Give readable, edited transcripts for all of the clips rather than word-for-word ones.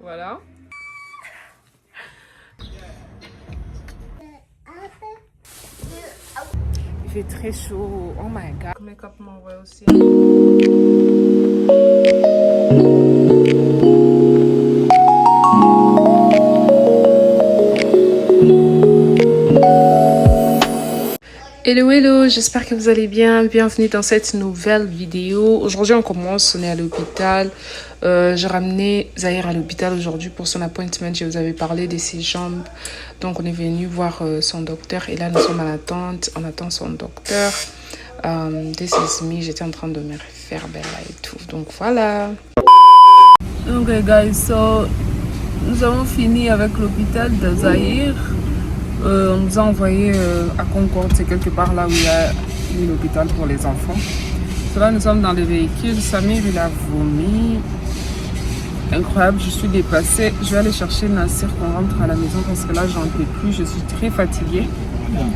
Voilà. Il fait très chaud. Oh my god. Make-up m'envoie aussi. Hello hello, j'espère que vous allez bien. Bienvenue dans cette nouvelle vidéo. Aujourd'hui on commence, on est à l'hôpital. J'ai ramené Zahir à l'hôpital aujourd'hui pour son appointment. Je vous avais parlé de ses jambes. Donc on est venu voir son docteur et là nous sommes à l'attente. On attend son docteur. This is me, j'étais en train de me faire belle et tout. Donc voilà. Ok guys, so nous avons fini avec l'hôpital de Zahir. On nous a envoyé à Concorde, c'est quelque part là où il y a l'hôpital pour les enfants. So là, nous sommes dans le véhicule. Samir, il a vomi. Incroyable, je suis dépassée. Je vais aller chercher Nassir qu'on rentre à la maison parce que là, j'en peux plus. Je suis très fatiguée.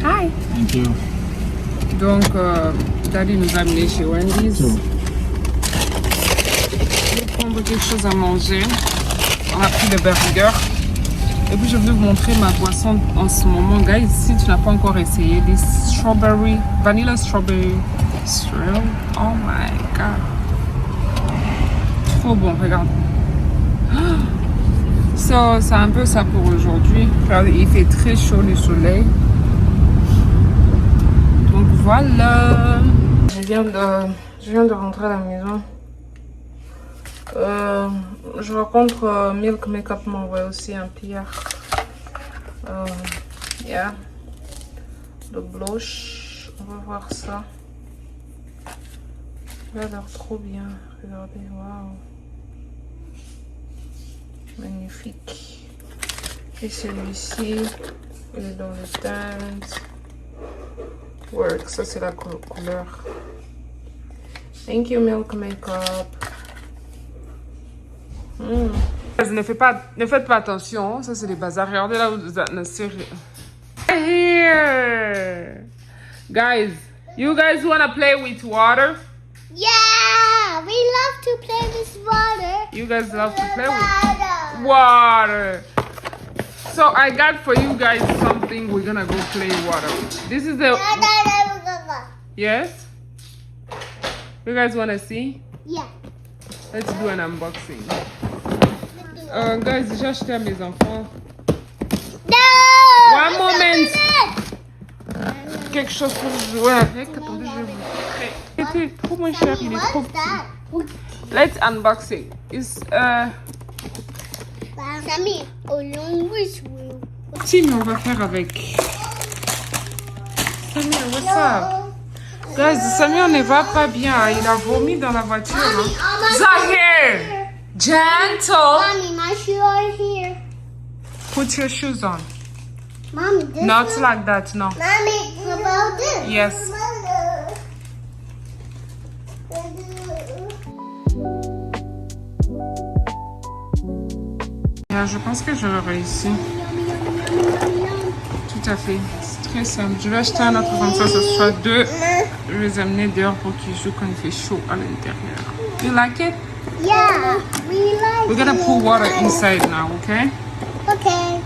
Hi! Thank you. Donc, Daddy nous a amenés chez Wendy's. So, Je vais prendre quelque chose à manger. On a pris le burger. Et puis je vais vous montrer ma boisson en ce moment, guys. Si tu n'as pas encore essayé, des strawberry, vanilla strawberry swirl. Oh my god. Trop bon, regarde. So, c'est un peu ça pour aujourd'hui. Il fait très chaud le soleil. Donc voilà. Je viens de rentrer à la maison. Je rencontre Milk Makeup m'envoie aussi un PR. Yeah. Le blush. On va voir ça. Il a l'air trop bien. Regardez, waouh. Magnifique. Et celui-ci, il est dans le teint. Work. Ça, c'est la couleur. Thank you, Milk Makeup. Ne faites pas attention, ça c'est des bazars. Regardez là où Nassir. Here, guys, you guys wanna play with water? Yeah, we love to play with water. You guys love to play with water. So I got for you guys something. We're gonna go play water. This is the yes. You guys wanna see? Yeah. Let's do an unboxing. Guys, j'ai acheté à mes enfants. No! One moment. Quelque chose pour jouer avec. Attendez, je vais vous montrer. C'était trop moins cher, il est trop petit. Let's unbox it. It's Sammy, along with you. si, mais on va faire avec. Samir, what's up? Guys, Samir ne va pas bien. Il a vomi dans la voiture. Hein. Zahir! Gentle! Mommy, my shoes are here. Put your shoes on. Mommy, this Not one. like that, no. Mommy, what about this? Yes. Je pense que je vais réussir. Tout à fait. C'est très simple. Je vais acheter un autre comme ça sera deux. Je vais les amener dehors pour qu'ils jouent quand il fait chaud à l'intérieur. You like it? Yeah, we like We're gonna pour water inside now, okay? Okay.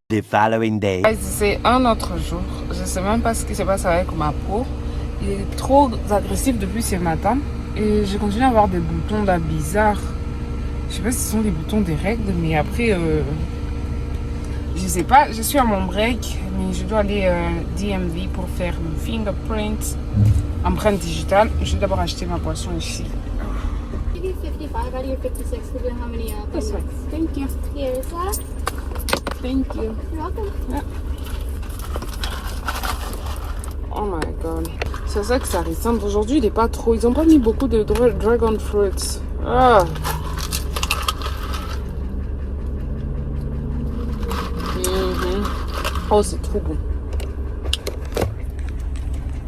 The following day. C'est un autre jour. Je sais même pas ce qui se passe avec ma peau. Il est trop agressif depuis ce matin. Et je continue à avoir des boutons là bizarres. Je sais pas si ce sont des boutons des règles, mais après, je sais pas. Je suis à mon break, mais je dois aller DMV pour faire mon fingerprint, empreinte digitale. Je vais d'abord acheter ma boisson ici. You do 55 out of your 56 because how many This one. Thank you. Here's that. Thank you. You're welcome. Oh my god. C'est ça que ça ressemble. Aujourd'hui, il est pas trop. Ils ont pas mis beaucoup de dragon fruits. Ah. Oh, c'est trop bon.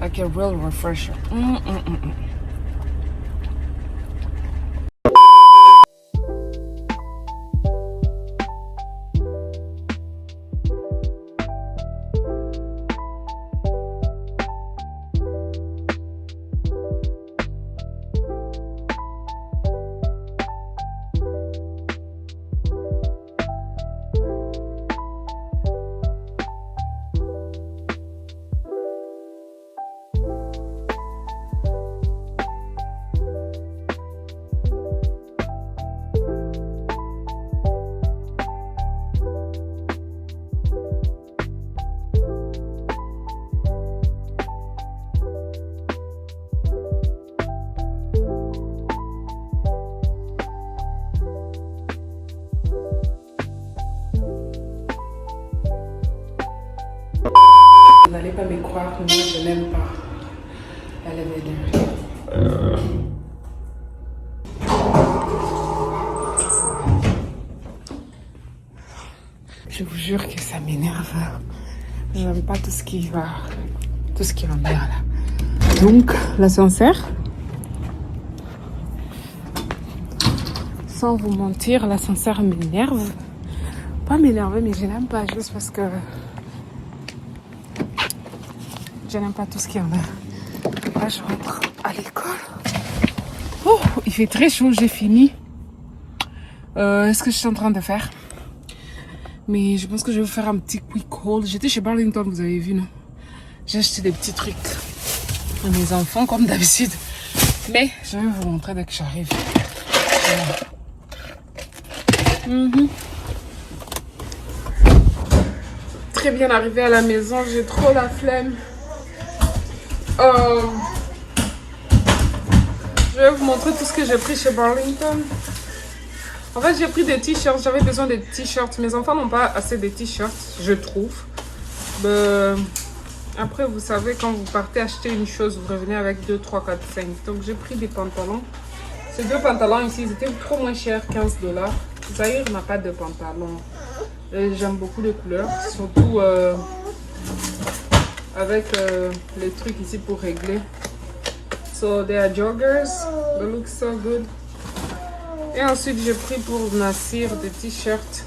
Like a real refresher. Vous n'allez pas me croire, moi je n'aime pas la lèvre. Je vous jure que ça m'énerve. J'aime pas tout ce qui va en l'air là. Donc l'ascenseur, sans vous mentir, l'ascenseur m'énerve. Pas m'énerver, mais je n'aime pas juste parce que je n'aime pas tout ce qui est en l'air. Là, je rentre à l'école. Oh, il fait très chaud, j'ai fini. Ce que je suis en train de faire. Mais je pense que je vais faire un petit quick haul. J'étais chez Burlington, vous avez vu, non? J'ai acheté des petits trucs à mes enfants, comme d'habitude. Mais je vais vous montrer dès que j'arrive. Très bien arrivé à la maison, j'ai trop la flemme. Je vais vous montrer tout ce que j'ai pris chez Burlington. En fait, j'ai pris des t-shirts. J'avais besoin de t-shirts. Mes enfants n'ont pas assez de t-shirts, je trouve. Après, vous savez, quand vous partez acheter une chose, vous revenez avec 2, 3, 4, 5. Donc, j'ai pris des pantalons. Ces deux pantalons ici, ils étaient trop moins chers, $15. Zahir n'a pas de pantalon. J'aime beaucoup les couleurs, surtout avec les trucs ici pour régler. So, they are joggers. They look so good. Et ensuite, j'ai pris pour Nassir des t-shirts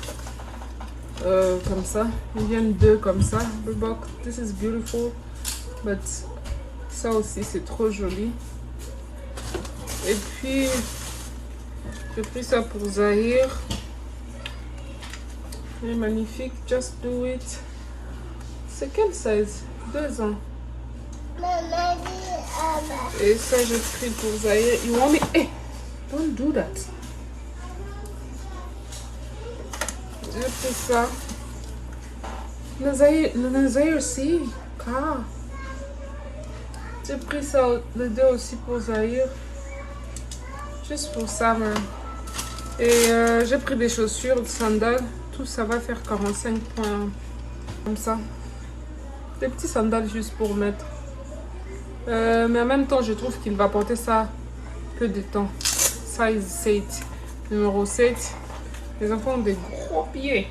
comme ça. Ils viennent deux comme ça. Reebok, this is beautiful. But ça aussi, c'est trop joli. Et puis, j'ai pris ça pour Zahir. Il est magnifique. Just do it. C'est quel size? 2 ans. Et ça, j'ai pris pour Zahir. You want me? Hey, don't do that. J'ai pris ça. Nazir aussi. Car. J'ai pris ça, les deux aussi pour Zahir. Juste pour Summer. Et j'ai pris des chaussures, des sandales. Tout ça va faire 45 points. Comme ça. Des petits sandales juste pour mettre. Mais en même temps, je trouve qu'il va porter ça peu de temps. Size 7. Numéro 7. Les enfants ont des gros pieds.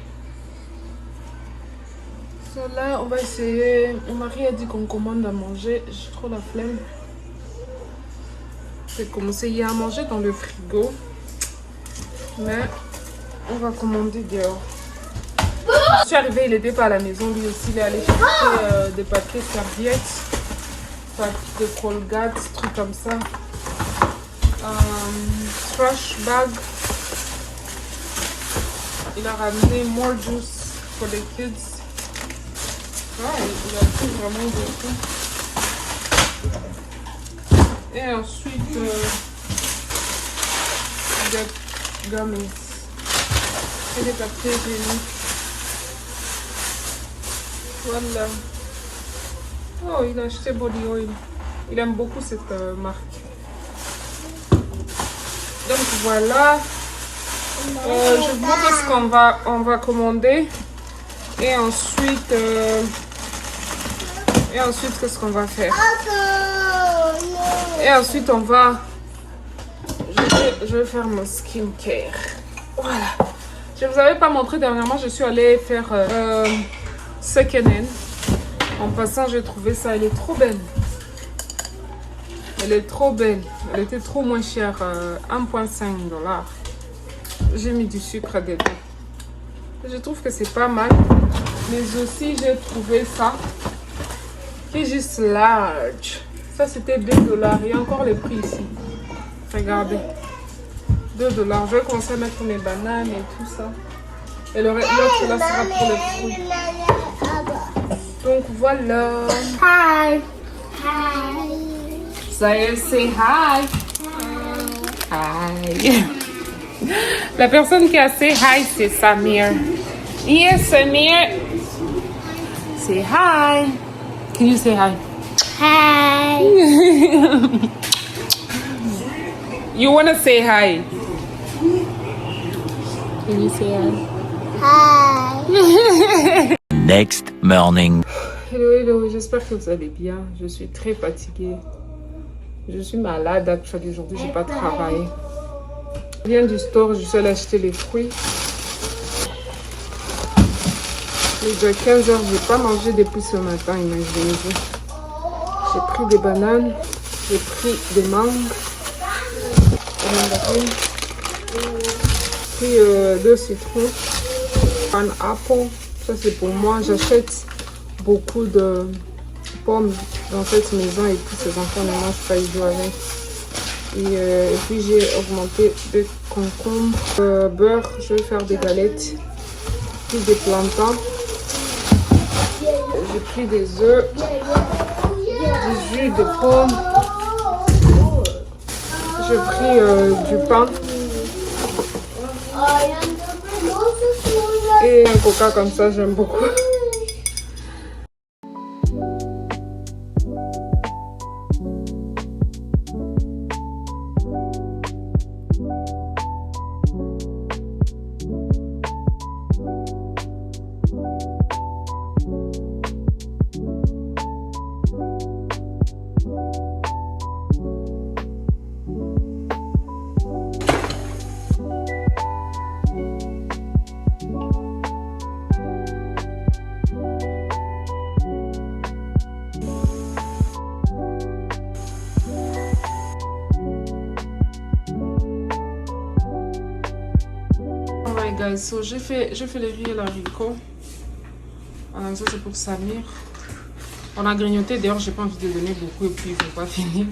So là, on va essayer. Mon mari a dit qu'on commande à manger. J'ai trop la flemme. J'ai commencé hier à manger dans le frigo. Mais on va commander dehors. Je suis arrivée, il n'était pas à la maison. Lui aussi, il est allé chercher des papiers serviettes. De Colgate, trucs comme ça. Trash bag. Il a ramené more juice for the kids. Ouais, il a pris vraiment beaucoup. Et ensuite, des gummies. Et des papiers hygiéniques. Voilà. Oh, il a acheté Body Oil. Il aime beaucoup cette marque. Donc voilà. Je vous montre ce qu'on va commander. Et ensuite, qu'est-ce qu'on va faire? Et ensuite, je vais faire mon skincare. Voilà. Je ne vous avais pas montré dernièrement, je suis allée faire second hand. En passant, j'ai trouvé ça. Elle est trop belle. Elle est trop belle. Elle était trop moins chère. $1,5. J'ai mis du sucre dedans. Je trouve que c'est pas mal. Mais aussi, j'ai trouvé ça. Qui est juste large. Ça, c'était $2. Il y a encore les prix ici. Regardez. $2. Je vais commencer à mettre mes bananes et tout ça. Et l'autre là sera pour les fruits. Donc voilà. Hi. Zahir, say hi. Hi. La personne qui a say hi, c'est Samir. Yes, Samir. Say hi. Can you say hi? Hi. You want to say hi? Can you say hi? Hi. Next morning. Hello, hello, j'espère que vous allez bien. Je suis très fatiguée. Je suis malade actuellement. Aujourd'hui, j'ai pas travaillé. Je viens du store, je suis allée acheter les fruits. Il est déjà 15 h, j'ai pas mangé depuis ce matin, imaginez-vous. J'ai pris des bananes, j'ai pris des mangues, j'ai pris 2 citrons, un apple. Ça c'est pour moi, j'achète beaucoup de pommes dans cette maison et puis ces enfants ne mangent pas, ils jouent avec. Et puis j'ai augmenté des concombres, beurre, je vais faire des galettes, puis des plantains. J'ai pris des œufs, du jus de pomme, j'ai pris du pain et un coca comme ça, j'aime beaucoup. Guys, so j'ai fait les riz et l'haricot. Ça c'est pour Samir. On a grignoté, d'ailleurs j'ai pas envie de donner beaucoup et puis il faut pas finir.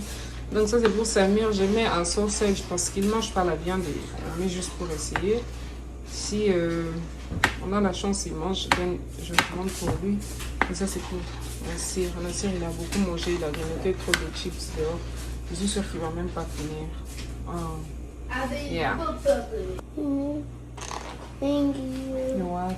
Donc ça c'est pour Samir. Je mets un sausage parce qu'il mange pas la viande et on met juste pour essayer. Si on a la chance il mange, je commande pour lui. Et ça c'est pour Nassir. Nassir il a beaucoup mangé, il a grignoté trop de chips dehors. Je suis sûre qu'il va même pas finir. Yeah. Thank you. You're welcome.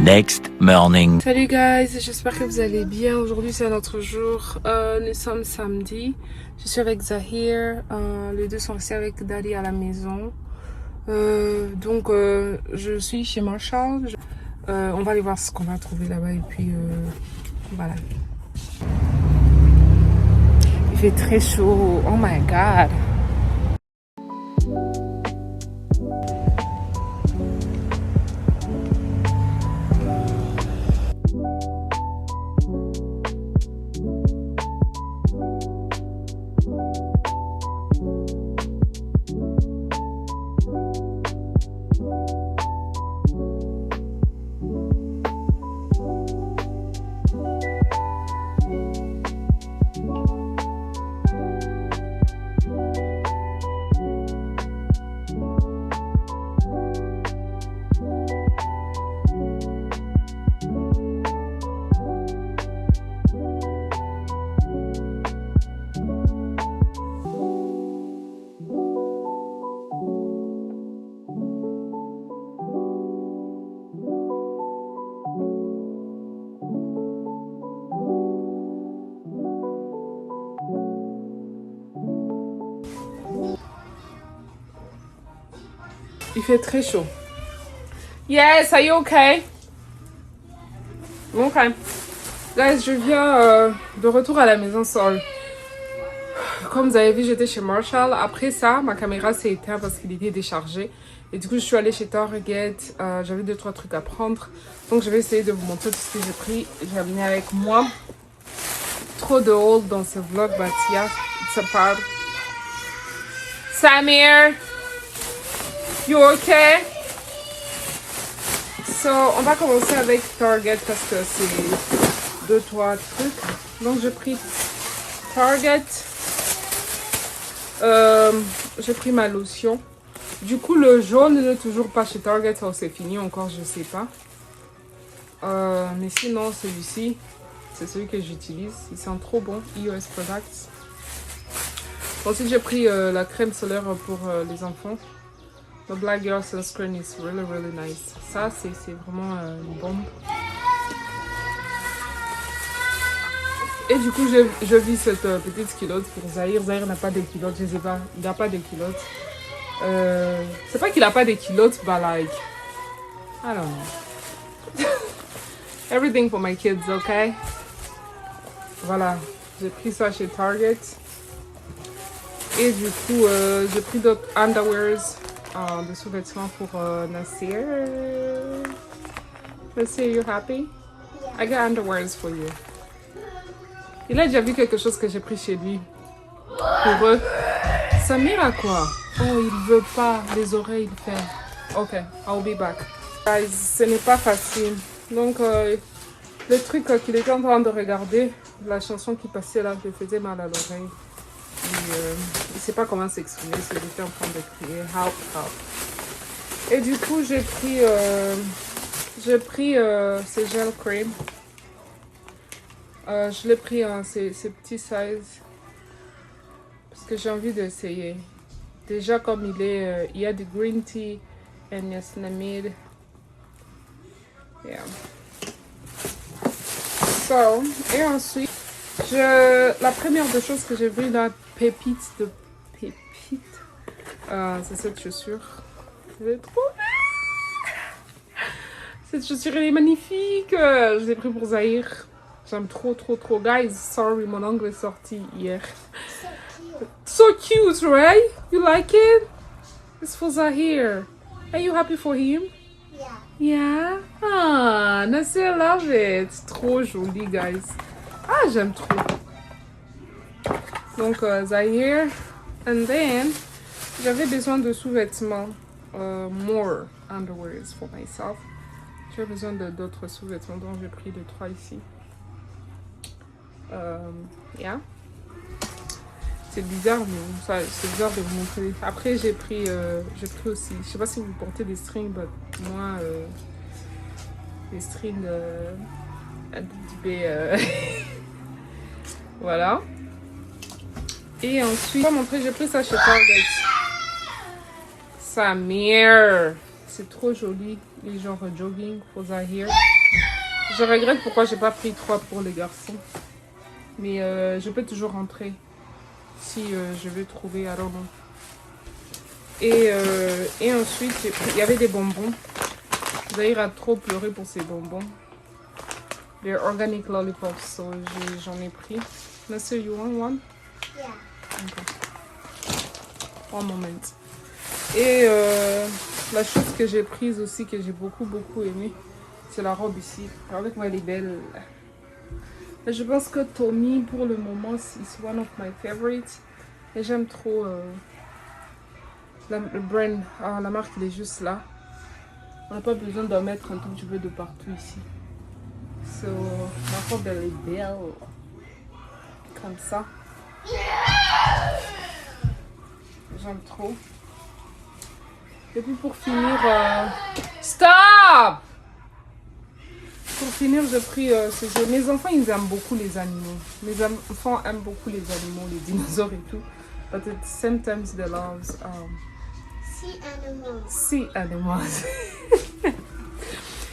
Next morning. Salut guys, j'espère que vous allez bien. Aujourd'hui c'est un autre jour. Nous sommes samedi. Je suis avec Zahir. Les deux sont restés avec Daddy à la maison. Donc je suis chez Marshall. On va aller voir ce qu'on va trouver là-bas et puis voilà. Il fait très chaud. Oh my god. Il fait très chaud. Yes, are you okay? Okay. Guys, je viens de retour à la maison seule. Comme vous avez vu, j'étais chez Marshall. Après ça, ma caméra s'est éteinte parce qu'il était déchargé. Et du coup, je suis allée chez Target. J'avais 2-3 trucs à prendre. Donc, je vais essayer de vous montrer tout ce que j'ai pris. J'ai amené avec moi trop de haul dans ce vlog. But yeah, it's a part. Samir! You okay? So, on va commencer avec Target parce que c'est 2-3 trucs. Donc, j'ai pris Target. J'ai pris ma lotion. Du coup, le jaune n'est toujours pas chez Target. Ça, c'est fini encore, je sais pas. Mais sinon, celui-ci, c'est celui que j'utilise. Il sent trop bon. EOS Products. Ensuite, j'ai pris la crème solaire pour les enfants. The Black Girl Sunscreen is really, really nice. Ça, c'est vraiment une bombe. Et du coup, je vis cette petite culotte pour Zahir. Zahir n'a pas de culotte, je sais pas. Il n'a pas de culotte. C'est pas qu'il n'a pas de culotte, but like, I don't know. Everything for my kids, okay? Voilà, j'ai pris ça chez Target. Et du coup, j'ai pris d'autres underwears, des sous-vêtements pour Nasir. Nasir, you happy? I got underwears for you. Il a déjà vu quelque chose que j'ai pris chez lui. Pour eux. Samir a quoi? Oh, il veut pas les oreilles faire. Ok, I'll be back. Guys, ce n'est pas facile. Donc, le truc qu'il était en train de regarder, la chanson qui passait là, je faisait mal à l'oreille. Il ne sait pas comment s'exprimer, c'est j'étais en train de crier help, help. Et du coup, j'ai pris ces gel cream. Je l'ai pris en ces petits sizes parce que j'ai envie d'essayer. Déjà, comme il y a du green tea et niacinamide. Yeah. So, et ensuite, la première des choses que j'ai vue là, pépite, c'est cette chaussure. Elle est trop belle. Cette chaussure, elle est magnifique. Je l'ai pris pour Zahir. J'aime trop. Guys, sorry, mon ongle est sorti hier. So cute, right? You like it? It's for Zahir. Are you happy for him? Yeah? Ah, Nasir love it. Trop joli, guys. Ah, j'aime trop. Donc, Zahir. And then, j'avais besoin de sous-vêtements. More underwears for myself. J'ai besoin d'autres sous-vêtements, donc j'ai pris 2-3 ici. Yeah. C'est bizarre, mais c'est bizarre de vous montrer. Après, j'ai pris aussi, je sais pas si vous portez des strings, mais moi, des strings un petit peu, voilà. Et ensuite, je vais montrer, j'ai pris ça chez Target. Samir, c'est trop joli, les genres jogging pour Zahir. Je regrette pourquoi j'ai pas pris 3 pour les garçons. Mais je peux toujours rentrer si je veux trouver, I don't know. Et ensuite, il y avait des bonbons. Zahir a trop pleuré pour ces bonbons. They're organic lollipops, so j'en ai pris. Nasir, you want one? Yeah. Okay. One moment. Et la chose que j'ai prise aussi, que j'ai beaucoup aimé, c'est la robe ici. Regardez-moi, elle est belle. Je pense que Tommy, pour le moment, is one of my favorites. Et j'aime trop le brand. Ah, la marque, elle est juste là. On n'a pas besoin d'en mettre un tout petit peu de partout ici. So, la robe, elle est belle. Comme ça. J'aime trop. Et puis pour finir... Stop! Pour finir, j'ai pris ce jeu. Mes enfants, ils aiment beaucoup les animaux. Mes enfants aiment beaucoup les animaux, les dinosaures et tout. But at the same time, they love Sea animals. sea animals.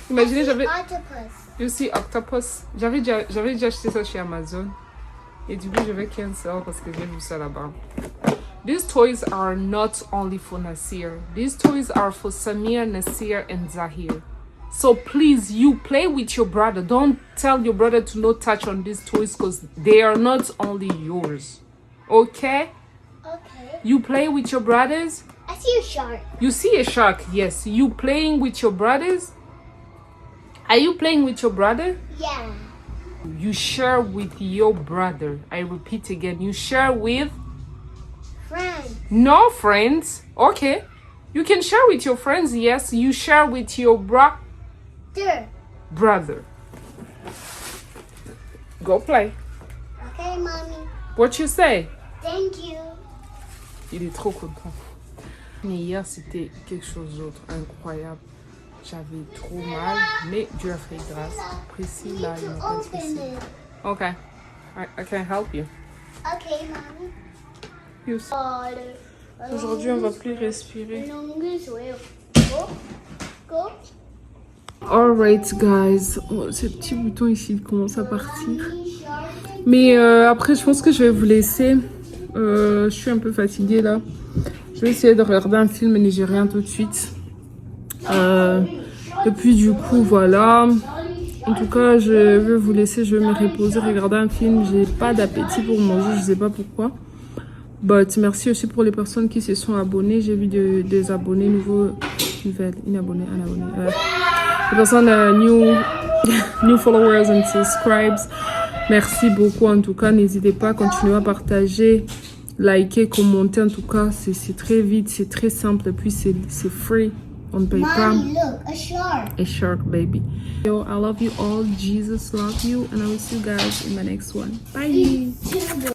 Imaginez, j'avais... Octopus. You see octopus. J'avais déjà acheté ça chez Amazon. Et du coup, je vais cancel parce que j'ai vu ça là-bas. These toys are not only for Nasir. These toys are for Samir, Nasir, and Zahir. So please, you play with your brother. Don't tell your brother to not touch on these toys because they are not only yours. Okay? Okay. You play with your brothers. I see a shark. You see a shark, yes. You playing with your brothers? Are you playing with your brother? Yeah. You share with your brother. I repeat again. You share with... Friends. No friends. Okay. You can share with your friends, yes. You share with your brother. Go play. Okay, mommy. What you say? Thank you. Il est trop content. Mais hier, c'était quelque chose d'autre. Incroyable. J'avais trop mal, mais Dieu a fait grâce. Précis, là, il n'y a pas de souci. Ok. I can help you. Okay, mommy. Yes. Aujourd'hui, on va plus respirer. Go. Alright, guys. Oh, ces petits boutons ici commencent à partir. Mais après, je pense que je vais vous laisser. Je suis un peu fatiguée là. Je vais essayer de regarder un film nigérien tout de suite. Et puis du coup, voilà. En tout cas, je vais vous laisser. Je vais me reposer, regarder un film. J'ai pas d'appétit pour manger. Je sais pas pourquoi. But merci aussi pour les personnes qui se sont abonnées. J'ai vu des abonnés nouveaux. Inabonnés, unabonnés. Les personnes new followers and subscribes. Merci beaucoup en tout cas. N'hésitez pas à continuer à partager, liker, commenter. En tout cas, c'est très vite, c'est très simple. Et puis c'est free. On ne paye pas. Mommy, look, a shark. A shark, baby. Yo, I love you all. Jesus love you. And I will see you guys in my next one. Bye.